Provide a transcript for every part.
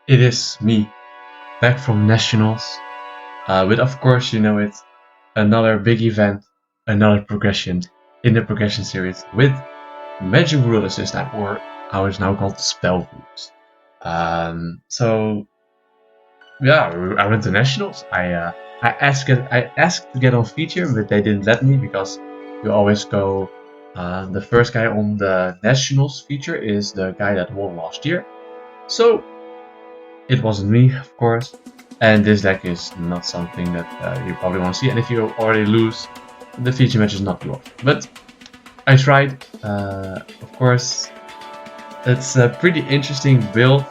It is me, back from Nationals, with of course, you know it, another big event, another progression in the progression series with Magic Rulers this time, or how it's now called Spell Rules. So yeah, I went to Nationals. I asked to get on feature, but they didn't let me because you always go. The first guy on the Nationals feature is the guy that won last year. So it wasn't me, of course, and this deck is not something that you probably want to see, and if you already lose, the feature match is not yours. But I tried, of course, it's a pretty interesting build,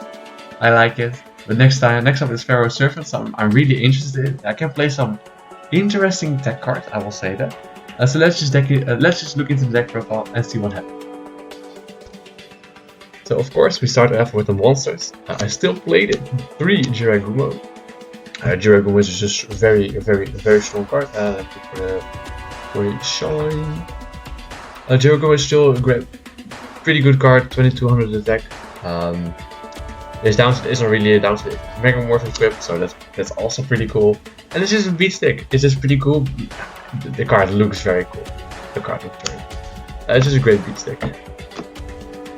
I like it, but next up is Pharaoh Serpent, so I'm really interested. I can play some interesting deck cards, I will say that. So let's just look into the deck profile and see what happens. So of course we start off with the monsters. I still played it. 3 Jiragumo. Jiragumo is just a very strong card. For the shine. Jiragumo is still a pretty good card. 2200 attack. It's not really a down to Megamorph equipped, so that's also pretty cool. And it's just a beat stick. It's just pretty cool. The card looks very cool. It's just a great beat stick.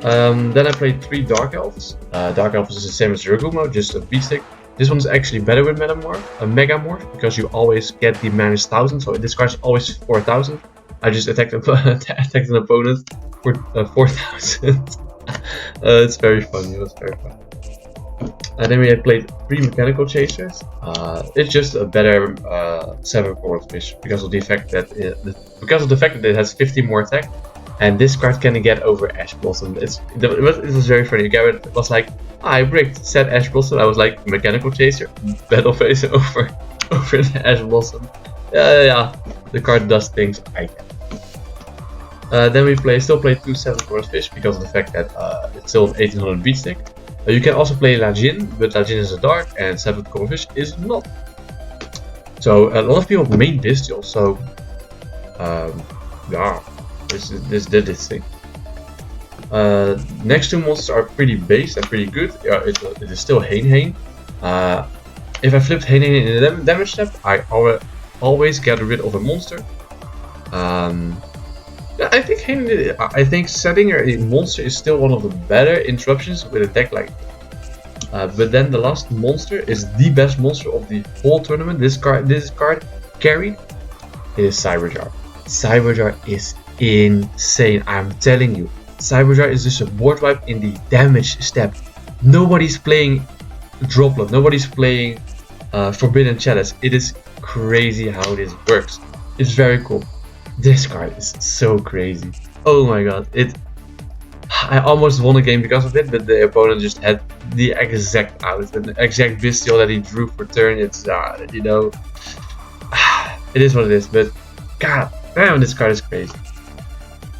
Then I played 3 Dark Elves. Dark Elves is the same as Jiragumo, just a beat stick. This one's actually better with Megamorph, because you always get the -1000, so this card's always 4000. I just attacked an opponent for 4000. It's very funny, it was very fun. And then we had played 3 Mechanical Chasers. It's just a better 7-4 fish because of the fact that it has 50 more attack. And this card can get over Ash Blossom. It was very funny. Garrett was like, I bricked, said Ash Blossom. I was like, Mechanical Chaser, Battle Phase over the Ash Blossom. Yeah, the card does things I can. Then we still play 2 7-4 fish because of the fact that it's still an 1800 beat stick. You can also play Lajin, but Lajin is a dark and 7-4 fish is not. So a lot of people main Bestial, so yeah. This did this thing. Next 2 monsters are pretty base and pretty good. It is still Hein. If I flipped Hein in the damage step, I always get rid of a monster. I think setting a monster is still one of the better interruptions with a deck like. But then the last monster is the best monster of the whole tournament. This card carried is Cyberjar. Cyberjar is insane, I'm telling you. Cyberjar is just a board wipe in the damage step. Nobody's playing Droplet, nobody's playing Forbidden Chalice. It is crazy how this works. It's very cool. This card is so crazy. Oh my god, I almost won a game because of it, but the opponent just had the exact Bestial that he drew for turn. It's you know, it is what it is, but god damn, this card is crazy.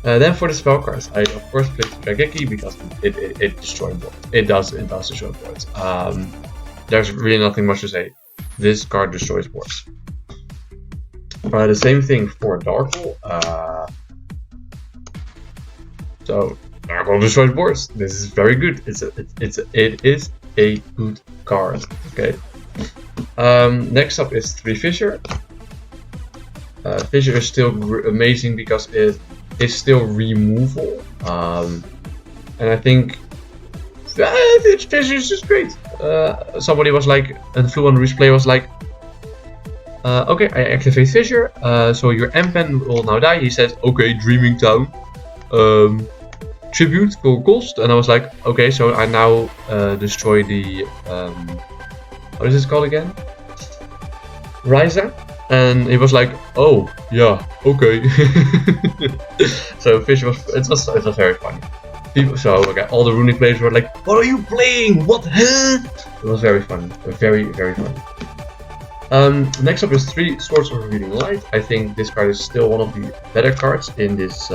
Then for the spell cards, I of course played Drageki because it destroyed boards. It does destroy boards. There's really nothing much to say. This card destroys boards. The same thing for Darkle. So Darkle destroys boards. This is very good. It is a good card. Okay. Next up is 3 Fissure. Fissure is still amazing because it is still removal, and I think Fissure is just great. Somebody was like, and Flu on Replay was like, okay, I activate Fissure, so your M-Pen will now die. He says, okay, Dreaming Town, tribute for cost, and I was like, okay, so I now destroy the, what is this called again? Riser? And he was like, oh yeah, okay. So Fissure it was very funny. All the runic players were like, what are you playing? What? Huh? It was very funny, very funny. Next up is 3 Swords of Revealing Light. I think this card is still one of the better cards in this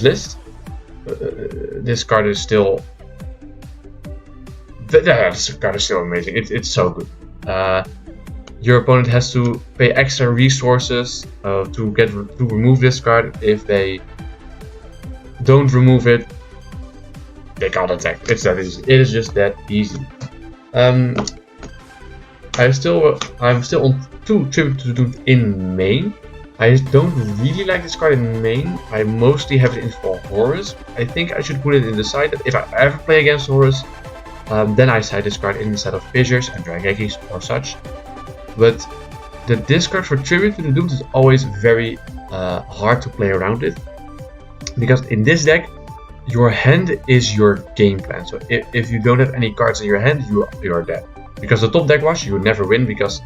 list. This card is still, this card is still amazing. It's so good. Your opponent has to pay extra resources to remove this card. If they don't remove it, they can't attack. It's that easy. It is just that easy. I'm still on 2 Tribute to the Dude in main. I don't really like this card in main. I mostly have it in for Horus. I think I should put it in the side that if I ever play against Horus, then I side this card instead of Fissures and Dragekis or such. But the discard for Tribute to the Dude is always very hard to play around it. Because in this deck, your hand is your game plan. So if you don't have any cards in your hand, you are dead. Because the top deck wash, you never win because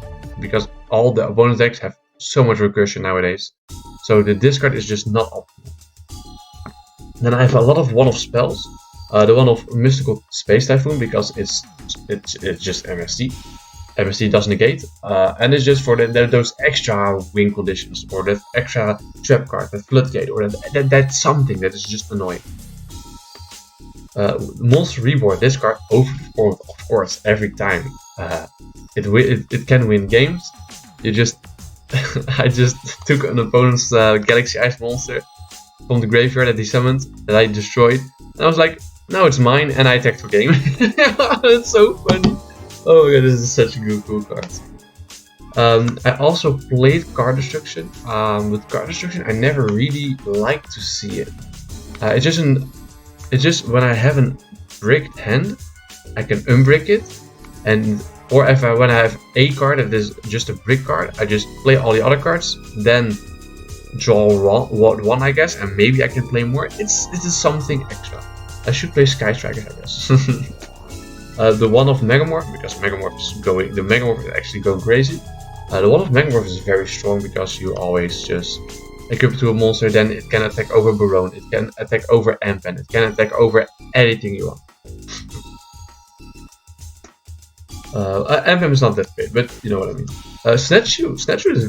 all the opponent's decks have so much recursion nowadays. So the discard is just not optimal. Then I have a lot of one-off spells. The one of Mystical Space Typhoon because it's just MST. MST does negate, and it's just for those extra win conditions or that extra trap card, that floodgate, or that's something that is just annoying. Monster Reborn, this card overperformed, of course, every time. It can win games. I just took an opponent's Galaxy Ice monster from the graveyard that he summoned that I destroyed, and I was like, now it's mine, and I attacked for game. That's so funny. Oh my god, this is such a cool card. I also played Card Destruction. With Card Destruction, I never really like to see it. It's just when I have a bricked hand, I can unbrick it, or when I have a card that is just a brick card, I just play all the other cards, then draw one, I guess, and maybe I can play more. This is something extra. I should play Sky Striker, I guess. The one of Megamorph, because Megamorph is actually going crazy. The one of Megamorph is very strong because you always just equip to a monster, then it can attack over Barone, it can attack over Ampen, it can attack over anything you want. Ampen is not that great, but you know what I mean. Snatchu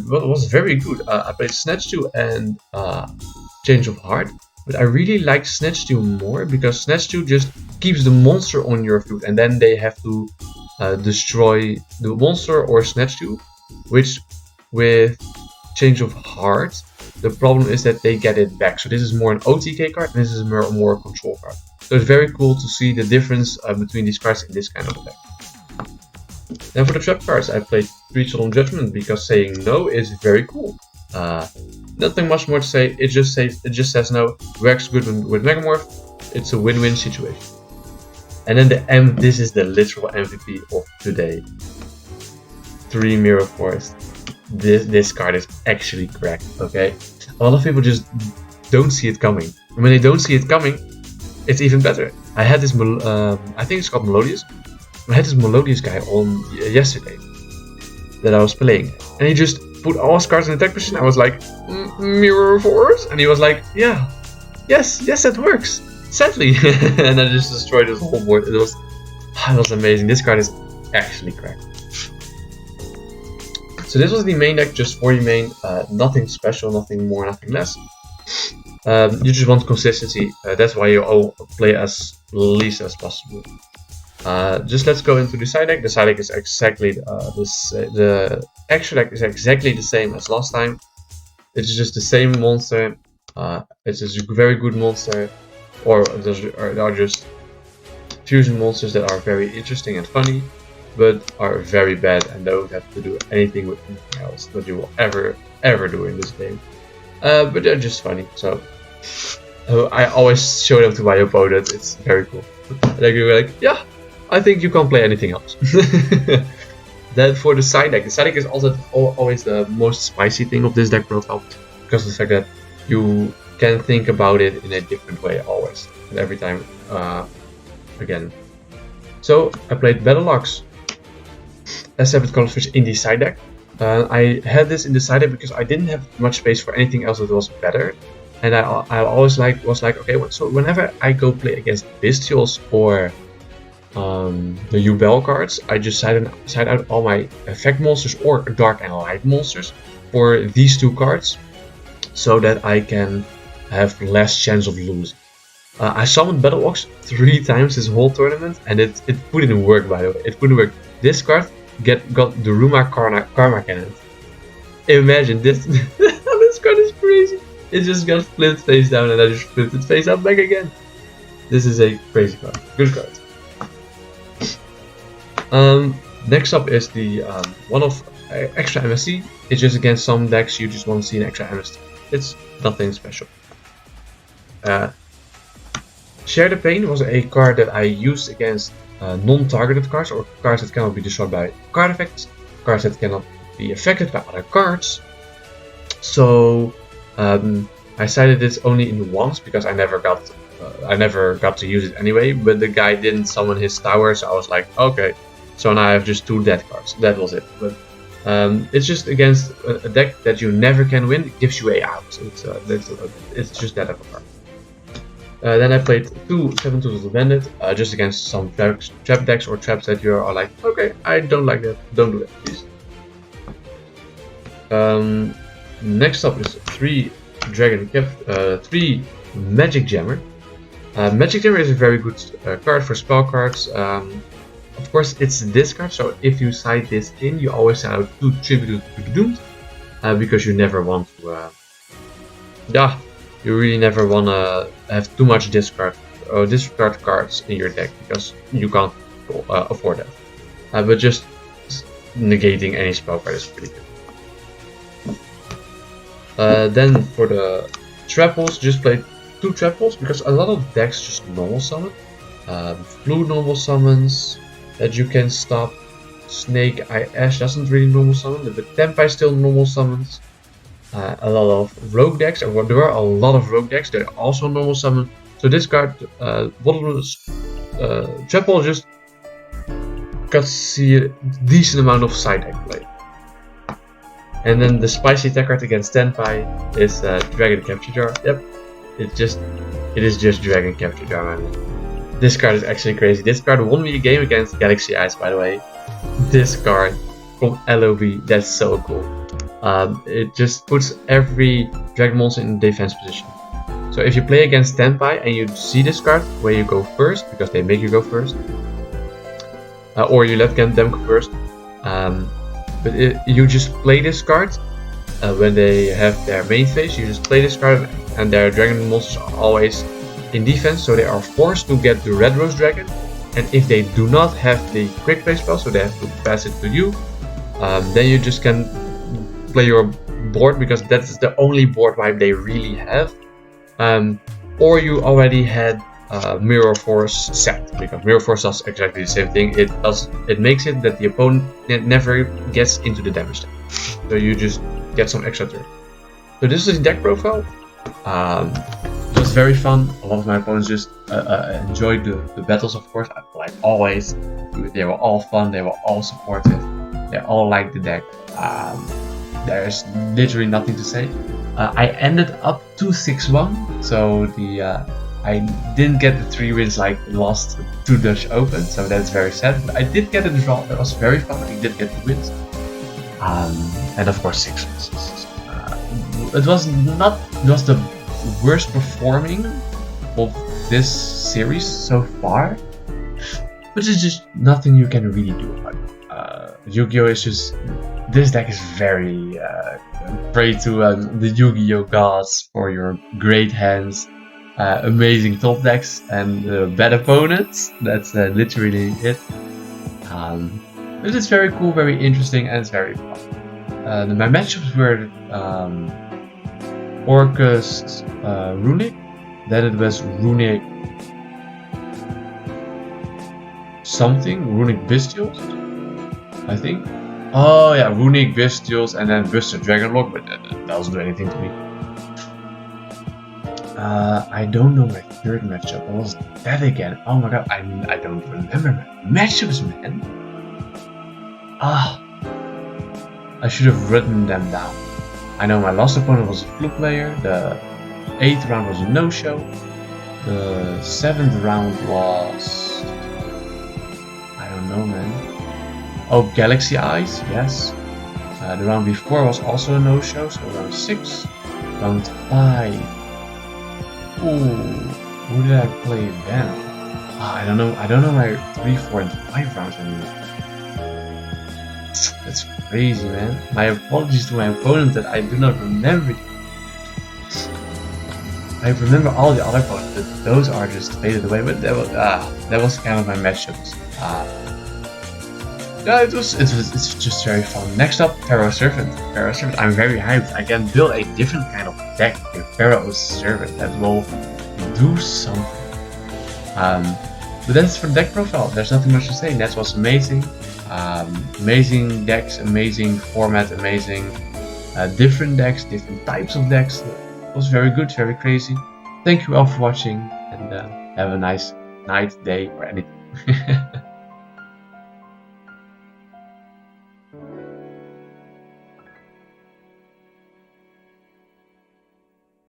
was very good. I played Snatchu and Change of Heart, but I really like Snatchu more because Snatchu just keeps the monster on your field, and then they have to destroy the monster or Snatchu, which with Change of Heart, the problem is that they get it back. So this is more an OTK card, and this is more a control card. So it's very cool to see the difference between these cards in this kind of deck. Then for the trap cards, I played 3 Solemn Judgment because saying no is very cool. Nothing much more to say. It just says no. Works good with Megamorph. It's a win-win situation. And then this is the literal MVP of today. 3 Mirror Forest. This card is actually cracked. Okay, a lot of people just don't see it coming. And when they don't see it coming, it's even better. I had this. I think it's called Melodious. I had this Melodious guy on yesterday that I was playing, and he just put all his cards in the attack position. I was like, Mirror Force, and he was like, yeah, yes, that works. Sadly, and I just destroyed his whole board. It was amazing. This card is actually cracked. So this was the main deck, just for the main. Nothing special, nothing more, nothing less. You just want consistency. That's why you all play as least as possible. Just let's go into the side deck. The side deck is exactly the extra deck is exactly the same as last time. It's just the same monster. It's just a very good monster, or there are just fusion monsters that are very interesting and funny, but are very bad and don't have to do anything with anything else that you will ever do in this game. But they're just funny. So I always show them to my opponent. It's very cool. Like you're like, yeah, I think you can't play anything else. Then for the side deck is also always the most spicy thing of this deck profile, because of the fact that you can think about it in a different way always, and every time again. So I played Battlelocks as Separate Colorfish in the side deck. I had this in the side deck because I didn't have much space for anything else that was better, and I always was like, okay, so whenever I go play against Bestials or the Yubel cards, I just side out all my effect monsters or dark and light monsters for these 2 cards, so that I can have less chance of losing. I summoned Battlelocks 3 times this whole tournament, and it didn't work, by the way. It couldn't work. This card got the Ruma Karma Cannon. Imagine this. This card is crazy. It just got flipped face down, and I just flipped it face up back again. This is a crazy card. Good card. Next up is the one of extra MST. It's just against some decks you just want to see an extra MST. It's nothing special. Share the Pain was a card that I used against non-targeted cards or cards that cannot be destroyed by card effects, cards that cannot be affected by other cards. So I cited this only in once because I never got to use it anyway. But the guy didn't summon his tower, so I was like, okay. So now I have just 2 dead cards. That was it. But it's just against a deck that you never can win. It gives you a out. It's just that type of card. Then I played 2 7-2 the Bandit, just against some trap decks or traps that you are like, okay, I don't like that, don't do that, please. Next up is 3 Magic Jammer. Magic Jammer is a very good card for spell cards. Of course, it's this card, so if you side this in, you always send out 2 Tribute to the Doomed, because you never want to, you really never want to have too much discard cards in your deck because you can't afford that. But just negating any spell card is pretty good. Then for the Trapples, just play 2 Trapples because a lot of decks just normal summon. Blue normal summons that you can stop. Snake Eye Ash doesn't really normal summon, but Tempai still normal summons. A lot of rogue decks, or there are a lot of rogue decks that are also normal summon. So this card, Trapple just got to see a decent amount of side deck play. And then the spicy attack card against Tenpai is Dragon Capture Jar. Yep, it is just Dragon Capture Jar, man. This card is actually crazy. This card won me a game against Galaxy Eyes, by the way. This card from LOB, that's so cool. It just puts every dragon monster in defense position. So if you play against Tenpai and you see this card where you go first, because they make you go first, or you let them go first, you just play this card when they have their main phase. You just play this card and their dragon monsters are always in defense, so they are forced to get the Red Rose Dragon. And if they do not have the quick play spell, so they have to pass it to you, then you just can play your board because that's the only board wipe they really have. Or you already had Mirror Force set, because Mirror Force does exactly the same thing. It makes it that the opponent never gets into the damage deck, so you just get some extra turn. So this is the deck profile. It was very fun. A lot of my opponents just enjoyed the battles, of course, like always. They were all fun, they were all supportive, they all liked the deck. There's literally nothing to say. I ended up 2-6-1, so I didn't get the 3 wins like lost 2 Dutch Open, so that's very sad. But I did get a draw, that was very fun. I did get the wins, and of course 6 wins. It was the worst performing of this series so far, but it's just nothing you can really do about it. Yu-Gi-Oh! Is just, this deck is very pray to the Yu-Gi-Oh! Gods for your great hands, amazing top decks, and bad opponents. That's literally it. It is very cool, very interesting, and it's very fun. My matchups were Orcus Runic, then it was Runic something, Runic Bestials, I think. Oh yeah, Runic Bestials and then Buster Dragonlock, but that doesn't do anything to me. I don't know my 3rd matchup. What was that again? Oh my god, I don't remember my matchups, man. I should have written them down. I know my last opponent was a fluke player. The 8th round was a no-show. The 7th round was, I don't know, man. Oh, Galaxy Eyes, yes. The round before was also a no-show, so round 6. Round 5. Ooh, who did I play then? I don't know my 3, 4, and 5 rounds anymore. That's crazy, man. My apologies to my opponent that I do not remember. I remember all the other posts, but those are just faded away. But that was kind of my matchups. Yeah, it's just very fun. Next up, Pharaoh Servant. Pharaoh Servant, I'm very hyped. I can build a different kind of deck with Pharaoh Servant that will do something. But that's for deck profile. There's nothing much to say. That was amazing. Amazing decks, amazing format, amazing different decks, different types of decks. It was very good, very crazy. Thank you all for watching, and have a nice night, day, or anything.